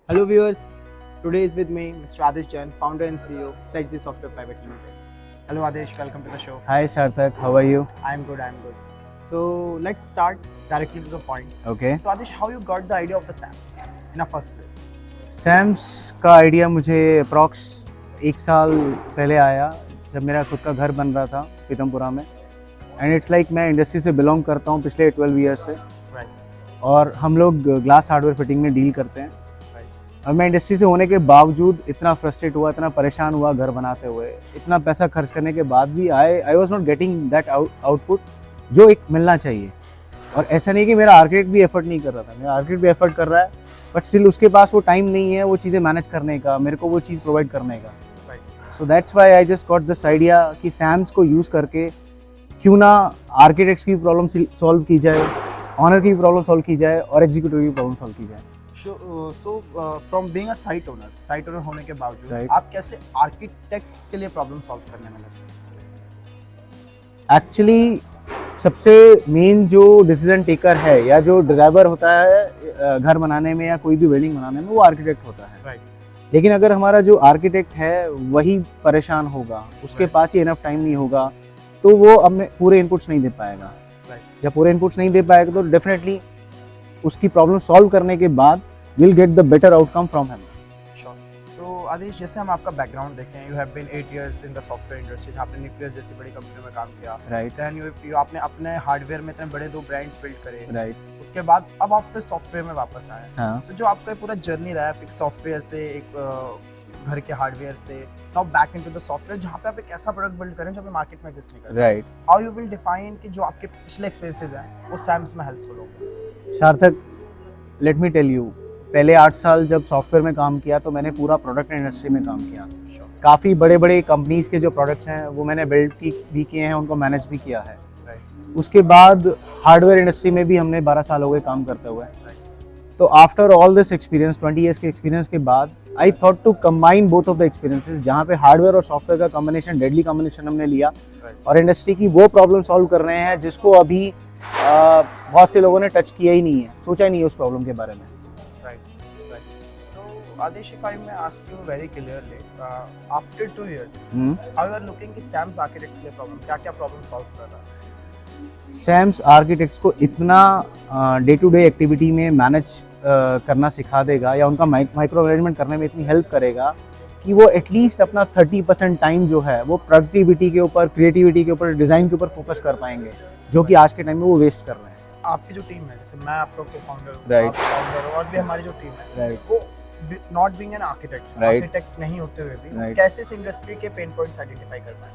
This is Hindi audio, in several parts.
Hello viewers, today is with me Mr. Adesh Jain, founder and CEO, Setzi Software Private Limited. Hello Adesh, welcome to the show. Hi Sarthak, how are you? I'm good. So let's start directly to the point. Okay. So Adesh, how you got the idea of the SAMS in the first place? Sam's का आइडिया मुझे अप्रॉक्स 1 साल पहले आया जब मेरा खुद का घर बन रहा था पीतमपुरा में। एंड इट्स लाइक मैं इंडस्ट्री से बिलोंग करता हूँ पिछले 12 ईयर से। Right. और हम लोग ग्लास हार्डवेयर फिटिंग में डील करते हैं। Right. और मैं इंडस्ट्री से होने के बावजूद इतना फ्रस्ट्रेट हुआ, इतना परेशान हुआ घर बनाते हुए, इतना पैसा खर्च करने के बाद भी I was not getting that output जो एक मिलना चाहिए। और ऐसा नहीं कि मेरा आर्किटेक्ट भी एफर्ट नहीं कर रहा था, मेरा आर्किटेक्ट भी एफर्ट कर रहा है, बट स्टिल उसके पास वो टाइम नहीं है वो चीज़ें मैनेज करने का, मेरे को वो चीज़ प्रोवाइड करने का। So that's why I just got this idea कि सैम्स को यूज़ करके क्यों ना आर्किटेक्ट्स की प्रॉब्लम सॉल्व की जाए, ऑनर की प्रॉब्लम सॉल्व की जाए और एग्जीक्यूटिव की प्रॉब्लम सॉल्व की जाए। So from being a site owner होने के बावजूद Right. आप कैसे आर्किटेक्ट्स के लिए प्रॉब्लम सॉल्व करने में लगे? एक्चुअली सबसे मेन जो डिसीजन टेकर है या जो ड्राइवर होता है घर बनाने में या कोई भी बिल्डिंग बनाने में, वो आर्किटेक्ट होता है। Right. लेकिन अगर हमारा जो आर्किटेक्ट है वही परेशान होगा, उसके Right. पास ही इनफ टाइम नहीं होगा, तो वो अपने पूरे इनपुट्स नहीं दे पाएगा। Right. जब पूरे इनपुट्स नहीं दे पाएगा तो डेफिनेटली उसकी प्रॉब्लम सॉल्व करने के बाद will get the better outcome from him. So Aadesh, जैसे हम आपका बैकग्राउंड देखें, you have been 8 years in the software industry, जहाँ पे न्यूक्लियस जैसी बड़ी कंपनी में काम किया। राइट देन यू आपने अपने हार्डवेयर में इतने बड़े 2 ब्रांड्स बिल्ड करे। राइट उसके बाद अब आप फिर सॉफ्टवेयर में वापस आए। हाँ सो जो आपका पूरा जर्नी रहा है एक सॉफ्टवेयर से एक घर के हार्डवेयर से now back into the software, जहाँ पे आप एक ऐसा प्रोडक्ट बिल्ड करें जो अभी मार्केट में एग्जिस्ट नहीं कर रहा। Right how you will define कि जो आपके पिछले एक्सपीरियंसेस हैं वो सैम्स में हेल्पफुल होंगे? सार्थक, लेट मी टेल यू, पहले 8 साल जब सॉफ्टवेयर में काम किया तो मैंने पूरा प्रोडक्ट इंडस्ट्री में काम किया। काफ़ी बड़े बड़े कंपनीज़ के जो प्रोडक्ट्स हैं वो मैंने बिल्ड भी किए हैं, उनको मैनेज भी किया है। उसके बाद हार्डवेयर इंडस्ट्री में भी हमने 12 साल हो गए काम करते हुए। तो after all this experience, 20 years के एक्सपीरियंस के बाद I thought to combine both of the experiences, जहाँ पे हार्डवेयर और सॉफ्टवेयर का कॉम्बिनेशन, डेडली कॉम्बिनेशन हमने लिया और इंडस्ट्री की वो प्रॉब्लम सॉल्व कर रहे हैं जिसको अभी बहुत से लोगों ने टच किया ही नहीं है, सोचा ही नहीं है उस प्रॉब्लम के बारे में। Adesh, if I may ask you very clearly, after 2 years, how you are looking कि सैम्स आर्किटेक्ट्स के लिए प्रॉब्लम क्या प्रॉब्लम सॉल्व कर रहा है? सैम्स आर्किटेक्ट्स को इतना डे टू डे एक्टिविटी में मैनेज करना सिखा देगा या उनका माइक्रो मैनेजमेंट करने में इतनी हेल्प करेगा कि वो एटलीस्ट अपना 30% टाइम जो है वो प्रोडक्टिविटी के ऊपर, क्रिएटिविटी के ऊपर, डिज़ाइन के ऊपर फोकस कर पाएंगे, जो कि आज के टाइम में वो वेस्ट कर रहे हैं। आपकी जो टीम है, जैसे मैं आपका को-फाउंडर हूँ, Right. आप फाउंडर हो और भी हमारी जो टीम है, Right. वो not being an architect, Right. Architect नहीं होते हुए भी Right. कैसे इस इंडस्ट्री के पेन पॉइंट्स आइडेंटिफाई कर पाए?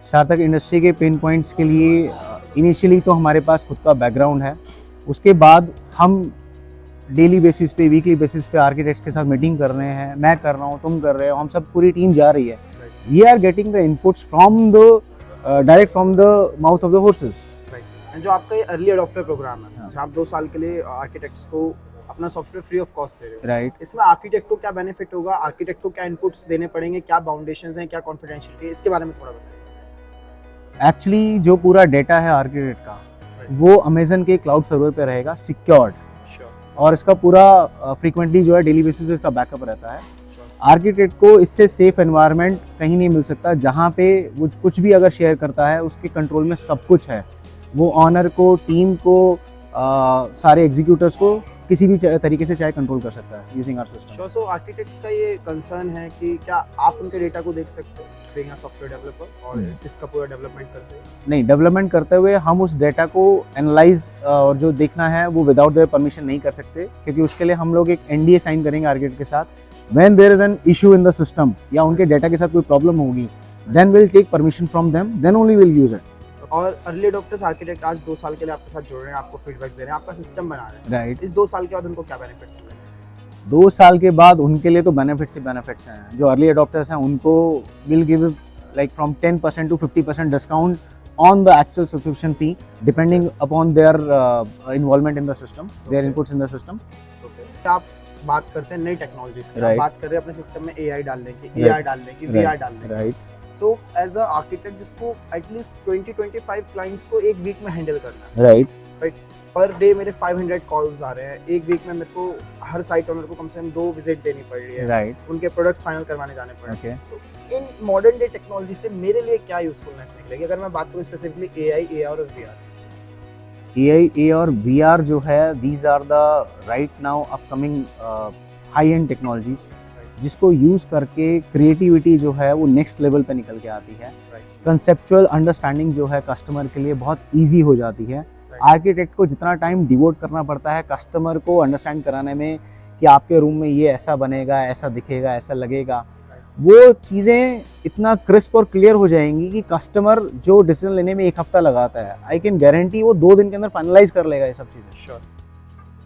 सार्थक, इंडस्ट्री के पेन पॉइंट्स के लिए इनिशियली तो हमारे पास खुद का बैकग्राउंड है, उसके बाद हम डेली बेसिस पे, वीकली बेसिस पे आर्किटेक्ट्स के साथ मीटिंग कर रहे हैं, मैं कर रहा हूँ, तुम कर रहे हो, हम सब पूरी टीम जा रही है। We are getting the inputs from the direct from the mouth of the horses. And जो आपका ये अर्ली अडॉप्टर प्रोग्राम है, हाँ. जहाँ आप 2 साल के लिए आर्किटेक्ट्स को अपना सॉफ्टवेयर फ्री ऑफ कॉस्ट दे रहे हो, राइट इसमें आर्किटेक्ट को क्या बेनिफिट होगा, आर्किटेक्ट को क्या इनपुट्स देने पड़ेंगे, क्या बाउंडेशंस हैं, क्या कॉन्फिडेंशियलिटी है, इसके बारे में थोड़ा बताइए। एक्चुअली जो पूरा डेटा है आर्किटेक्ट का वो अमेजन के क्लाउड सर्वर पे रहेगा सिक्योर्ड, और इसका पूरा फ्रीक्वेंटली जो है डेली बेसिस पे इसका बैकअप रहता है। आर्किटेक्ट को इससे सेफ एनवायरनमेंट कहीं नहीं मिल सकता, जहाँ पे वो कुछ भी अगर शेयर करता है उसके कंट्रोल में सब कुछ है। वो ऑनर को, टीम को, सारे एग्जीक्यूटर्स को किसी भी तरीके से चाहे कंट्रोल कर सकता है using our system. So architects का ये कंसर्न है कि क्या आप उनके डेटा को देख सकते हो बीइंग अ सॉफ्टवेयर डेवलपर और इसका पूरा डेवलपमेंट करते हुए? नहीं, डेवलपमेंट करते हुए हम उस डेटा को एनालाइज और जो देखना है वो विदाउट देयर परमिशन नहीं कर सकते, क्योंकि उसके लिए हम लोग एक एनडीए साइन करेंगे आर्किटेक्ट के साथ। When there is an issue in the system या उनके डेटा के साथ कोई प्रॉब्लम होगी, then will take permission from them, then only will use it. और अर्ली अडॉप्टर्स आर्किटेक्ट आज 2 साल के लिए आपके साथ जुड़ रहे हैं, आपको फीडबैक्स दे रहे हैं, आपका सिस्टम बना रहे हैं, राइट। इस 2 साल के बाद उनको क्या बेनिफिट्स मिलेंगे? 2 साल के बाद उनके लिए तो बेनिफिट्स ही बेनिफिट्स हैं। जो अर्ली अडॉप्टर्स हैं उनको will give like from 10% to 50% discount on the actual subscription fee, depending upon their involvement in the system, their inputs in the system. आप बात करते हैं नई टेक्नोलॉजीज की, Right. बात कर रहे हैं अपने सिस्टम में एआई डालने की, Right. एआर डालने की, वीआर डालने की। Right so as a architect जिसको एटलीस्ट 20-25 क्लाइंट्स को एक वीक में हैंडल करना है, राइट राइट, पर डे मेरे 500 कॉल्स आ रहे हैं, एक वीक में मेरे को हर साइट ओनर को कम से कम 2 विजिट देनी पड़ रही है, राइट, उनके प्रोडक्ट्स फाइनल करवाने जाने पड़ रहे हैं। ओके। तो इन मॉडर्न डे टेक्नोलॉजी से मेरे लिए क्या यूजफुलनेस निकलेगी, अगर मैं बात करूँ स्पेसिफिकली AI, AR और VR? AI, AR, VR जो है, these are the right now upcoming high end technologies जिसको यूज करके क्रिएटिविटी जो है वो नेक्स्ट लेवल पे निकल के आती है। कंसेप्चुअल अंडरस्टैंडिंग जो है कस्टमर के लिए बहुत इजी हो जाती है। आर्किटेक्ट को जितना टाइम डिवोट करना पड़ता है कस्टमर को अंडरस्टैंड कराने में कि आपके रूम में ये ऐसा बनेगा, ऐसा दिखेगा, ऐसा लगेगा, वो चीज़ें इतना क्रिस्प और क्लियर हो जाएंगी कि कस्टमर जो डिसीजन लेने में 1 हफ्ता लगाता है, आई कैन गारंटी वो 2 दिन के अंदर फाइनलाइज कर लेगा ये सब चीज़ें। श्योर।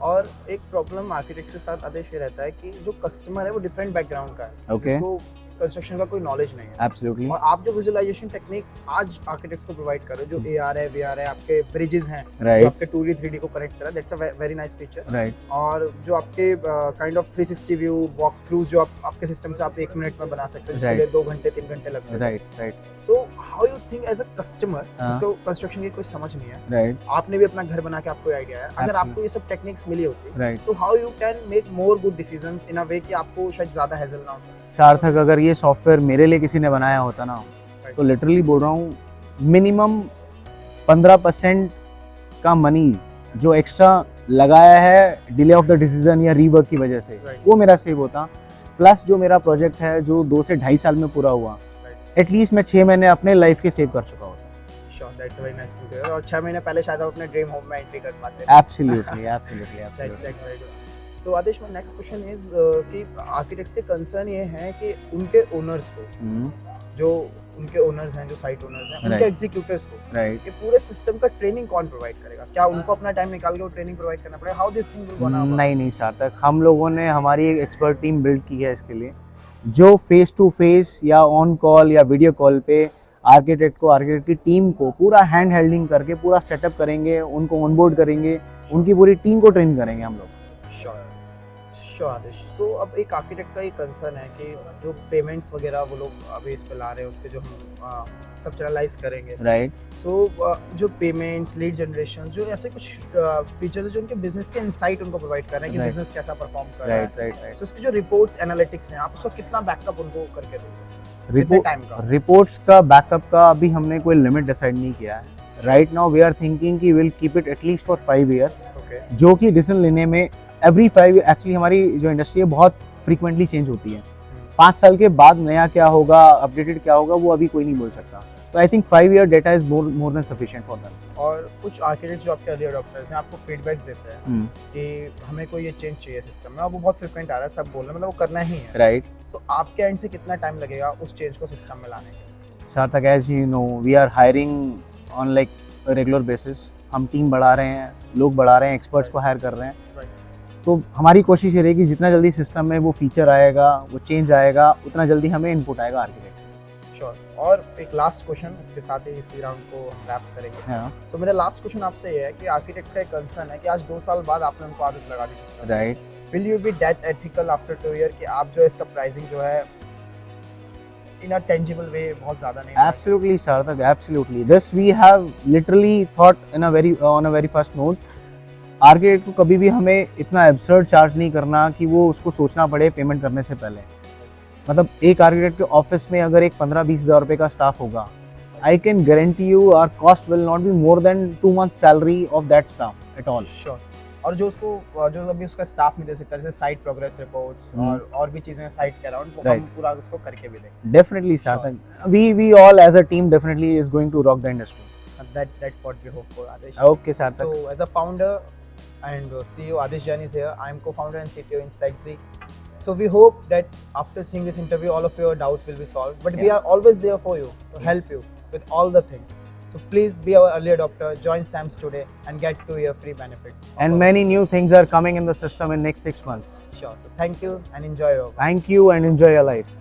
और एक प्रॉब्लम आर्किटेक्ट के साथ आदेश ये रहता है कि जो कस्टमर है वो डिफरेंट बैकग्राउंड का है, Okay. जिसको कंस्ट्रक्शन का कोई नॉलेज नहीं है। एब्सोल्युटली, और आप जो विजुअलाइजेशन टेक्निक्स आज आर्किटेक्ट्स को प्रोवाइड कर रहे हो, जो AR है, VR है, आपके ब्रिजेस हैं जो राइट, आपके 2D 3D को कनेक्ट कर रहा है, that's a very nice feature. Right, और जो आपके kind of 360 view walk throughs जो आपके सिस्टम से आप 1 मिनट में बना सकते हो, जिसके Right. लिए 2 घंटे 3 घंटे लगते हैं। Right, right, so how you think as a customer हाँ। जिसको कंस्ट्रक्शन की कोई समझ नहीं है, राइट, आपने भी अपना घर बना के आपको आइडिया है, अगर Absolutely. आपको ये सब टेक्निक्स मिली होती राइट। तो how you can make more good decisions in a way कि आपको शायद ज्यादा हैसल ना हो। सार्थक, अगर ये सॉफ्टवेयर मेरे लिए किसी ने बनाया होता ना, तो लिटरली बोल रहा हूँ, मिनिमम 15% का मनी जो एक्स्ट्रा लगाया है डिले ऑफ द डिसीजन या रीवर्क की वजह से, Right. वो मेरा सेव होता। प्लस जो मेरा प्रोजेक्ट है जो 2 से 2.5 साल में पूरा हुआ, एटलीस्ट मैं 6 महीने अपने लाइफ के सेव कर चुका होता। Sure, that's very nice to hear. और 6 महीने पहले शायद आप अपने ड्रीम होम में एंट्री कर पाते। Absolutely, absolutely, absolutely. That's very good. So Aadesh, my next question is कि आर्किटेक्ट्स के कंसर्न ये है कि उनके ओनर्स को, जो उनके ओनर्स हैं, जो साइट ओनर्स हैं, उनके Right. एग्जीक्यूटिव्स को राइट। ये पूरे सिस्टम का ट्रेनिंग कौन प्रोवाइड करेगा? क्या उनको अपना टाइम निकाल के वो ट्रेनिंग प्रोवाइड करना पड़ेगा? How this thing will go now? नहीं सार्थक, हम लोगों ने हमारी एक एक्सपर्ट टीम बिल्ड की है इसके लिए, जो फेस टू फेस या ऑन कॉल या वीडियो कॉल पे आर्किटेक्ट की टीम को पूरा हैंड हेल्डिंग करके पूरा सेटअप करेंगे, उनको ऑनबोर्ड करेंगे, उनकी पूरी टीम को ट्रेन करेंगे हम लोग। श्योर श्योर आदेश। सो अब एक आर्किटेक्ट का ये कंसर्न है कि जो पेमेंट्स वगैरह वो लोग अभी इस पे ला रहे हैं, उसके जो हम सब चैनलाइज करेंगे, राइट, सो जो पेमेंट्स, लीड जनरेशन, जो ऐसे कुछ फीचर्स जो उनके बिजनेस के इनसाइट उनको प्रोवाइड कर रहे हैं कि Right. बिजनेस कैसा परफॉर्म कर रहा है। Right, right, right. सो उसकी जो रिपोर्ट्स एनालिटिक्स हैं, आप उसका कितना बैकअप उनको करके दोगे? कितने रिपोर्ट टाइम का? रिपोर्ट्स का बैकअप का अभी हमने कोई लिमिट डिसाइड नहीं किया है। Right now we are thinking कि will keep it at least for 5 years, okay, जो कि डिसीजन लेने में एवरी 5, एक्चुअली हमारी जो इंडस्ट्री है बहुत फ्रीक्वेंटली चेंज होती है। 5 साल के बाद नया क्या होगा, अपडेटेड क्या होगा, वो अभी कोई नहीं बोल सकता। तो I think 5 year data is more than sufficient for that. और कुछ आर्किटेक्ट्स जो आपके अर्ली अडॉप्टर्स हैं आपको फीडबैक्स देते हैं कि हमें कोई ये चेंज चाहिए सिस्टम में, और वो बहुत फ्रीक्वेंट आ रहा है, सब बोल रहे हैं, मतलब वो करना ही है। राइट। सो आपके एंड से कितना टाइम लगेगा उस चेंज को सिस्टम में लाने के? Sarthak, as you know we are hiring on like regular basis, हम टीम बढ़ा रहे हैं, लोग बढ़ा रहे हैं, एक्सपर्ट्स को हायर कर रहे हैं। तो हमारी कोशिश ये रहेगी जितना जल्दी सिस्टम में वो फीचर आएगा, वो चेंज आएगा, उतना जल्दी हमें इनपुट आएगा आर्किटेक्ट से। श्योर। और एक लास्ट क्वेश्चन, इसके साथ ही इसी राउंड को हम रैप करेंगे। हाँ, सो मेरा लास्ट क्वेश्चन आपसे ये है कि आर्किटेक्ट्स का एक कंसर्न है कि आज 2 साल बाद आपने उनको आदत लगा दी system. Right. Will you be that ethical after 2 year कि आप जो है इसका प्राइसिंग जो है इन अ टेंजिबल वे बहुत ज्यादा नहीं? Absolutely, Sarthak, absolutely. This we have literally thought on a very first note. Architect को कभी भी हमें इतना एब्सर्ड चार्ज नहीं करना कि वो उसको सोचना पड़े पेमेंट करने से पहले। मतलब एक आर्किटेक्ट के ऑफिस में अगर एक 15-20 हज़ार रुपये का स्टाफ होगा, I can guarantee you our cost will not be more than 2 months salary of that staff at all. Sure. और जो उसको जो अभी उसका स्टाफ नहीं दे सकता, जैसे साइट प्रोग्रेस रिपोर्ट्स और भी चीजें साइट के अराउंड, वो हम पूरा उसको करके भी देंगे। Definitely, Sarthak. We all as a team definitely is going to rock the industry. That's what we hope for, Adesh. Okay, Sarthak. So as a founder and CEO, Adesh Jain is here. I am co-founder and CTO in SiteZ. So we hope that after seeing this interview, all of your doubts will be solved. But we are always there for you to help you with all the things. So please be our early adopter, join SAMS today and get 2-year free benefits. And many new things are coming in the system in next 6 months. Sure. So thank you and enjoy your work. Thank you and enjoy your life.